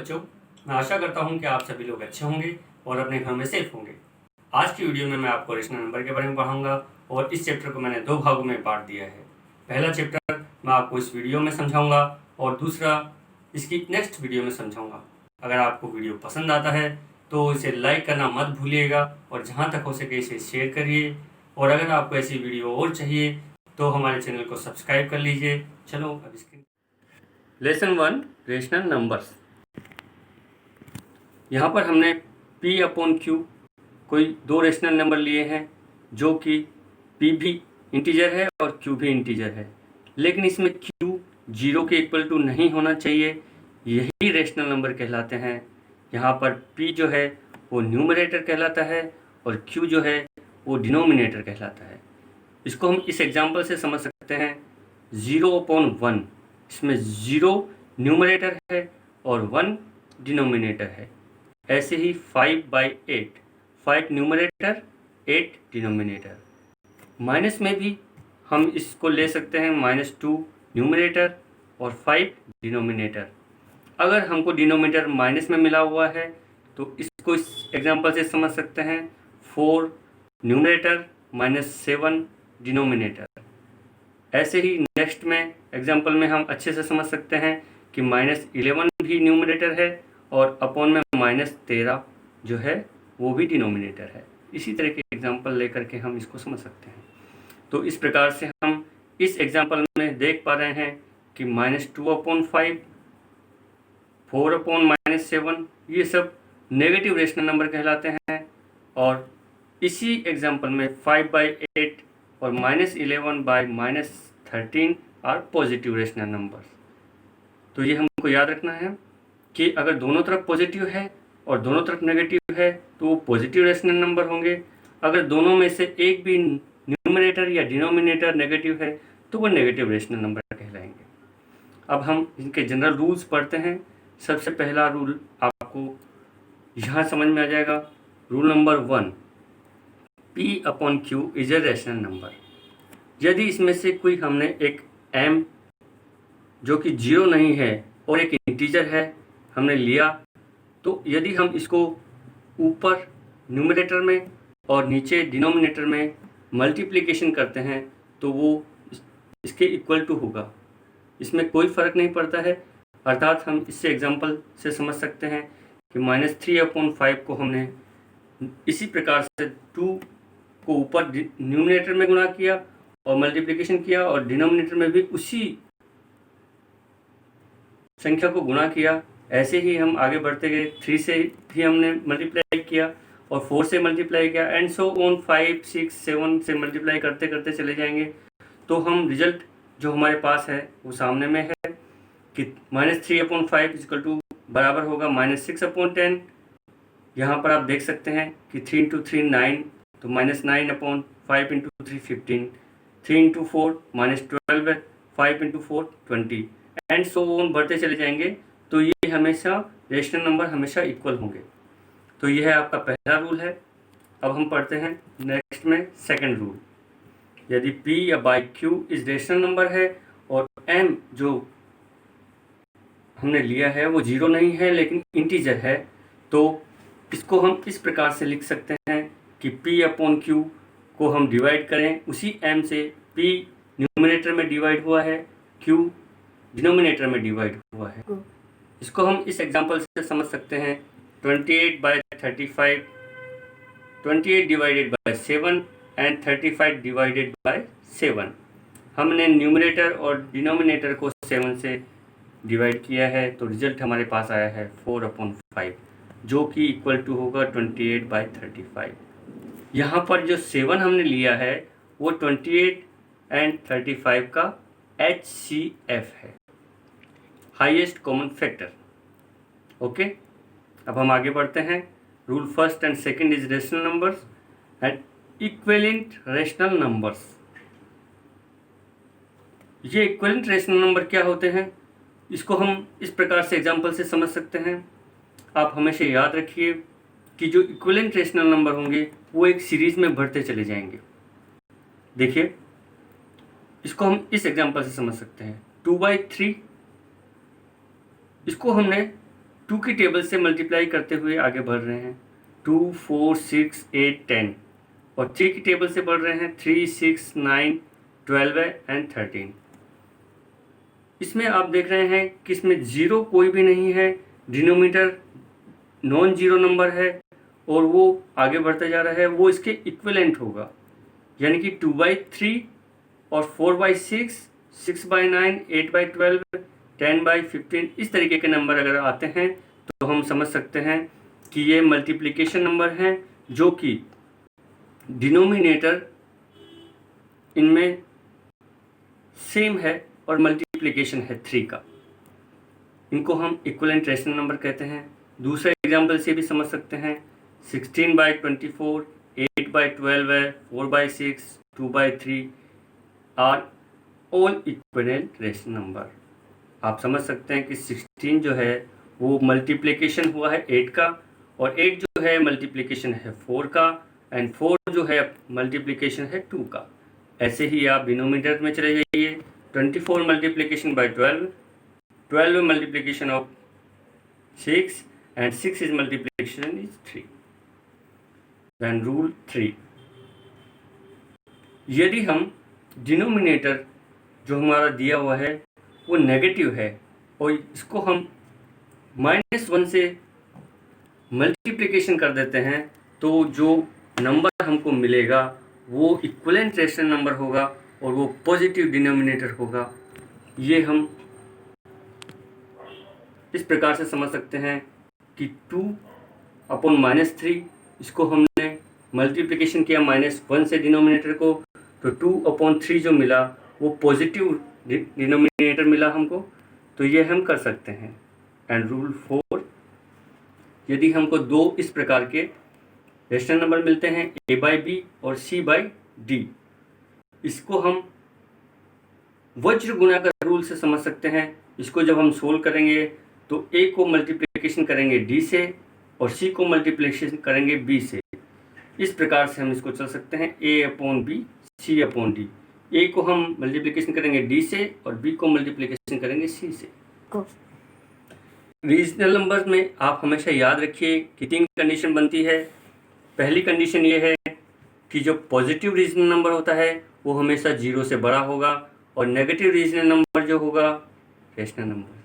बच्चों, मैं आशा करता हूं कि आप सभी लोग अच्छे होंगे और अपने घर में सेफ होंगे। आज की वीडियो में मैं आपको रेशनल नंबर के बारे में पढ़ाऊंगा और इस चैप्टर को मैंने 2 भागों में बांट दिया है। पहला चैप्टर मैं आपको इस वीडियो में समझाऊंगा और दूसरा इसकी नेक्स्ट वीडियो में समझाऊंगा। अगर आपको वीडियो पसंद आता है तो इसे लाइक करना मत भूलिएगा और जहाँ तक हो सके इसे शेयर करिए। और अगर आपको ऐसी वीडियो और चाहिए तो हमारे चैनल को सब्सक्राइब कर लीजिए। चलो अब इसके लेसन 1 रेशनल नंबर्स। यहाँ पर हमने P/Q कोई 2 रेशनल नंबर लिए हैं जो कि P भी इंटीजर है और Q भी इंटीजर है, लेकिन इसमें Q 0 के इक्वल टू नहीं होना चाहिए, यही रेशनल नंबर कहलाते हैं। यहाँ पर P जो है वो न्यूमरेटर कहलाता है और Q जो है वो डिनोमिनेटर कहलाता है। इसको हम इस एग्जाम्पल से समझ सकते हैं 0/1। इसमें 0 न्यूमरेटर है और 1 डिनोमिनेटर है। ऐसे ही 5/8, 5 न्यूमरेटर 8 डिनोमिनेटर। माइनस में भी हम इसको ले सकते हैं -2 न्यूमरेटर और 5 डिनोमिनेटर। अगर हमको डिनोमिनेटर माइनस में मिला हुआ है तो इसको इस एग्जांपल से समझ सकते हैं 4 न्यूमरेटर -7 डिनोमिनेटर। ऐसे ही नेक्स्ट में एग्जांपल में हम अच्छे से समझ सकते हैं कि -11 भी न्यूमरेटर है और अपॉन में -13 जो है वो भी डिनोमिनेटर है। इसी तरह के एग्जांपल लेकर के हम इसको समझ सकते हैं। तो इस प्रकार से हम इस एग्जांपल में देख पा रहे हैं कि -2/5, 4/-7 ये सब नेगेटिव रेशनल नंबर कहलाते हैं। और इसी एग्जांपल में 5/8 और -11/-13 आर पॉजिटिव रेशनल नंबर। तो ये हमको याद रखना है कि अगर दोनों तरफ पॉजिटिव है और दोनों तरफ नेगेटिव है तो वो पॉजिटिव रेशनल नंबर होंगे। अगर दोनों में से एक भी न्यूमरेटर या डिनोमिनेटर नेगेटिव है तो वो नेगेटिव रेशनल नंबर कहलाएंगे। अब हम इनके जनरल रूल्स पढ़ते हैं। सबसे पहला रूल आपको यहाँ समझ में आ जाएगा। Rule number 1, P/Q is a rational number. यदि इसमें से कोई हमने एक m जो कि 0 नहीं है और एक इंटीजर है हमने लिया, तो यदि हम इसको ऊपर न्यूमरेटर में और नीचे डिनोमिनेटर में मल्टीप्लिकेशन करते हैं तो वो इसके इक्वल टू होगा। इसमें कोई फ़र्क नहीं पड़ता है। अर्थात हम इससे एग्जांपल से समझ सकते हैं कि -3/5 को हमने इसी प्रकार से 2 को ऊपर न्यूमरेटर में गुणा किया और मल्टीप्लिकेशन किया और डिनोमिनेटर में भी उसी संख्या को गुणा किया। ऐसे ही हम आगे बढ़ते गए। 3 से भी हमने मल्टीप्लाई किया और 4 से मल्टीप्लाई किया एंड सो ऑन 5, 6, 7 से मल्टीप्लाई करते करते चले जाएंगे। तो हम रिजल्ट जो हमारे पास है वो सामने में है कि -3/5 इक्वल टू बराबर होगा -6/10। यहाँ पर आप देख सकते हैं कि 3 × 3 9, तो -9/5 × 3 15, 3 × 4 -12, 5 × 4 20 एंड सो ऑन बढ़ते चले जाएंगे। तो ये हमेशा रेशनल नंबर हमेशा इक्वल होंगे। तो यह है आपका पहला रूल है। अब हम पढ़ते हैं नेक्स्ट में सेकंड रूल। यदि P/Q इस रेशनल नंबर है और m जो हमने लिया है वो 0 नहीं है लेकिन इंटीजर है, तो इसको हम इस प्रकार से लिख सकते हैं कि P/Q को हम डिवाइड करें उसी m से। P न्यूमरेटर में डिवाइड हुआ है, Q डिनोमिनेटर में डिवाइड हुआ है। इसको हम इस एग्जांपल से समझ सकते हैं 28/35, 28 divided by 7 and 35 divided by 7। हमने न्यूमरेटर और डिनोमिनेटर को 7 से डिवाइड किया है तो रिजल्ट हमारे पास आया है 4/5 जो कि इक्वल टू होगा 28/35। यहाँ पर जो 7 हमने लिया है वो 28 एंड 35 का HCF है, हाईएस्ट कॉमन फैक्टर। ओके, अब हम आगे बढ़ते हैं। Rule first and second is rational numbers and equivalent rational numbers. ये इक्विवेलेंट रेशनल नंबर क्या होते हैं, इसको हम इस प्रकार से एग्जांपल से समझ सकते हैं। आप हमेशा याद रखिए कि जो इक्विवेलेंट रेशनल नंबर होंगे वो एक सीरीज में बढ़ते चले जाएंगे। देखिए, इसको हम इस एग्जांपल से समझ सकते हैं 2/3। इसको हमने 2 की टेबल से मल्टीप्लाई करते हुए आगे बढ़ रहे हैं। 2, 4, 6, 8, 10 और 3 की टेबल से बढ़ रहे हैं। 3, 6, 9, 12 एंड 13। इसमें आप देख रहे हैं कि इसमें जीरो कोई भी नहीं है, डिनोमिनेटर नॉन जीरो नंबर है और वो आगे बढ़ता जा रहा है, वो इसके इक्विवेलेंट होगा। यानी कि 2/3 और 4/6, 6/9, 8/12, 10/15 इस तरीके के नंबर अगर आते हैं तो हम समझ सकते हैं कि ये मल्टीप्लिकेशन नंबर हैं, जो कि डिनोमिनेटर इनमें सेम है और मल्टीप्लिकेशन है 3 का। इनको हम इक्विवेलेंट रेशनल नंबर कहते हैं। दूसरे एग्जाम्पल से भी समझ सकते हैं। 16/24, 8/12 है, 4/6, 2/3 are all equivalent rational number. आप समझ सकते हैं कि 16 जो है वो मल्टीप्लिकेशन हुआ है 8 का, और 8 जो है मल्टीप्लिकेशन है 4 का, एंड 4 जो है मल्टीप्लिकेशन है 2 का। ऐसे ही आप डिनोमिनेटर में चले जाइए। 24 multiplication bye 12, 12 multiplication of 6 and 6 is multiplication is 3. Then rule 3, यदि हम डिनोमिनेटर जो हमारा दिया हुआ है वो नेगेटिव है और इसको हम -1 से मल्टीप्लिकेशन कर देते हैं, तो जो नंबर हमको मिलेगा वो इक्विवेलेंट रेशनल नंबर होगा और वो पॉजिटिव डिनोमिनेटर होगा। ये हम इस प्रकार से समझ सकते हैं कि 2/-3, इसको हमने मल्टीप्लिकेशन किया -1 से डिनोमिनेटर को, तो 2/3 जो मिला वो पॉजिटिव डिनोमिनेटर मिला हमको, तो ये हम कर सकते हैं। एंड रूल 4, यदि हमको दो इस प्रकार के रेशनल नंबर मिलते हैं a/b और c/d, इसको हम वज्र गुणा का रूल से समझ सकते हैं। इसको जब हम सोल्व करेंगे तो a को मल्टीप्लिकेशन करेंगे d से और c को मल्टीप्लिकेशन करेंगे b से। इस प्रकार से हम इसको चल सकते हैं a/b, c/d। a को हम मल्टीप्लिकेशन करेंगे d से और b को मल्टीप्लिकेशन करेंगे c से। रीजनल नंबर में आप हमेशा याद रखिए कि 3 कंडीशन बनती है। पहली कंडीशन ये है कि जो पॉजिटिव रीजनल नंबर होता है वो हमेशा 0 से बड़ा होगा, और नेगेटिव रीजनल नंबर जो होगा rational number.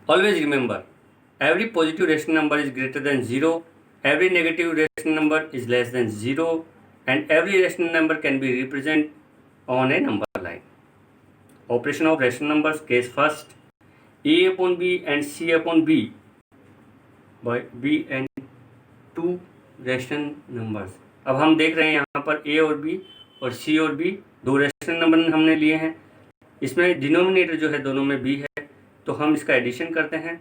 Always remember, every positive rational number is greater than 0, every negative rational number is less than 0, and every rational number can be represented on a number line. Operation of rational numbers. Case first, a/b and c/b by b and 2 rational numbers. अब हम देख रहे हैं यहाँ पर a और b और c और b दो रेशनल नंबर हमने लिए हैं। इसमें डिनोमिनेटर जो है दोनों में b है, तो हम इसका एडिशन करते हैं।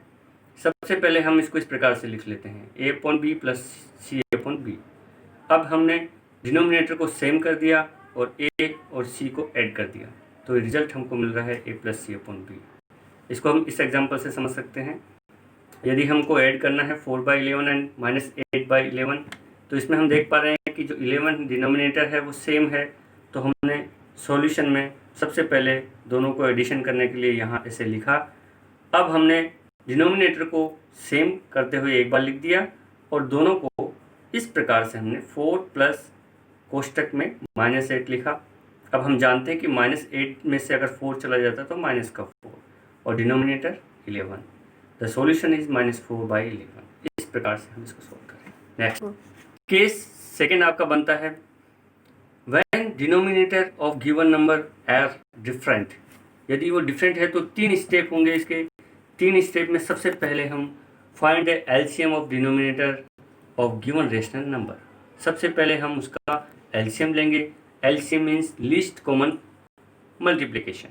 सबसे पहले हम इसको इस प्रकार से लिख लेते हैं a/b प्लस c/b। अब हमने डिनोमिनेटर को सेम कर दिया और a और c को ऐड कर दिया, तो रिजल्ट हमको मिल रहा है a प्लस c/b। इसको हम इस एग्जांपल से समझ सकते हैं। यदि हमको ऐड करना है 4/11 एंड -8/11, तो इसमें हम देख पा रहे हैं कि जो 11 डिनोमिनेटर है वो सेम है, तो हमने सॉल्यूशन में सबसे पहले दोनों को एडिशन करने के लिए यहाँ ऐसे लिखा। अब हमने डिनोमिनेटर को सेम करते हुए एक बार लिख दिया और दोनों को इस प्रकार से हमने 4 प्लस कोष्टक में -8 लिखा। अब हम जानते हैं कि -8 में से अगर 4 चला जाता है तो माइनस का 4 और डिनोमिनेटर 11। The solution is -4/11। इस प्रकार से हम इसको सोल्व करें। नेक्स्ट केस सेकेंड आपका बनता है when denominator of given number are different. यदि वो डिफरेंट है तो 3 स्टेप होंगे इसके। 3 स्टेप में सबसे पहले हम find the LCM of denominator of given rational number. सबसे पहले हम उसका एलसीएम लेंगे। LCM means least common multiplication.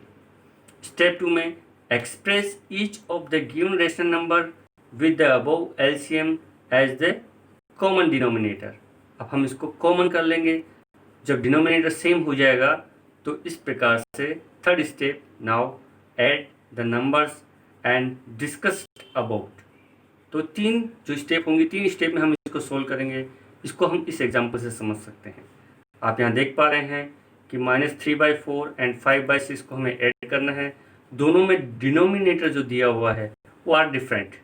Step 2 में express each of the given rational number with the above LCM as the common denominator. अब हम इसको common कर लेंगे। जब डिनोमिनेटर सेम हो जाएगा तो इस प्रकार से third step, now add the numbers and discussed about. तो 3 जो स्टेप होंगी, 3 स्टेप में हम इसको सोल्व करेंगे। इसको हम इस एग्जांपल से समझ सकते हैं। आप यहाँ देख पा रहे हैं कि -3/4 एंड 5/6 को हमें ऐड करना है, दोनों में डिनोमिनेटर जो दिया हुआ है वो आर डिफरेंट।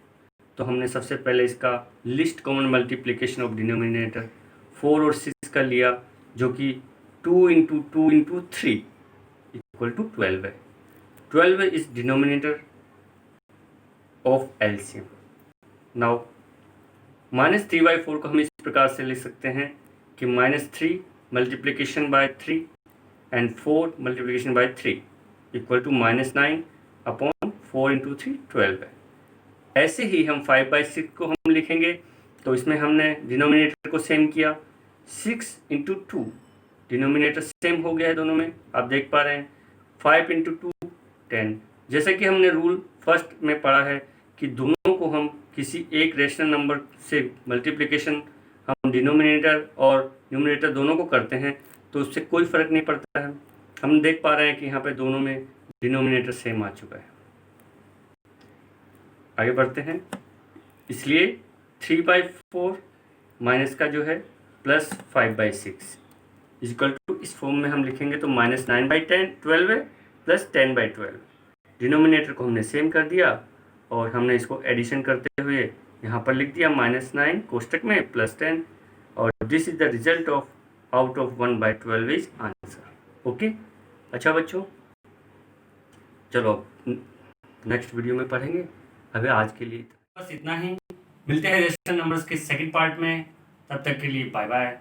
तो हमने सबसे पहले इसका list common multiplication of denominator 4 और 6 का लिया, जो कि 2 इंटू 2 इंटू 3 इक्वल टू 12 है। 12 is denominator of LCM. Now -3/4 को हम इस प्रकार से लिख सकते हैं कि -3 multiplication by 3 and 4 multiplication by 3 equal to -9 upon 4 into 3 12 है। ऐसे ही हम 5/6 को हम लिखेंगे, तो इसमें हमने डिनोमिनेटर को सेम किया, 6 इंटू 2 डिनोमिनेटर सेम हो गया है दोनों में, आप देख पा रहे हैं। 5 इंटू 2 10। जैसे कि हमने रूल फर्स्ट में पढ़ा है कि दोनों को हम किसी एक रेशनल नंबर से मल्टीप्लिकेशन हम डिनोमिनेटर और न्यूमरेटर दोनों को करते हैं तो उससे कोई फ़र्क नहीं पड़ता है। हम देख पा रहे हैं कि यहाँ पे दोनों में डिनोमिनेटर सेम आ चुका है। आगे बढ़ते हैं। इसलिए 3/4 माइनस का जो है प्लस 5/6 इक्वल टू, इस फॉर्म में हम लिखेंगे तो -9/12 है प्लस 10/12। डिनोमिनेटर को हमने सेम कर दिया और हमने इसको एडिशन करते हुए यहाँ पर लिख दिया -9 कोष्टक में प्लस 10, और this is the result of out of 1/12 is answer. Okay, अच्छा बच्चों, चलो नेक्स्ट वीडियो में पढ़ेंगे। अभी आज के लिए बस इतना ही। मिलते हैं रेशनल नंबर्स के सेकंड पार्ट में, तब तक के लिए बाय बाय।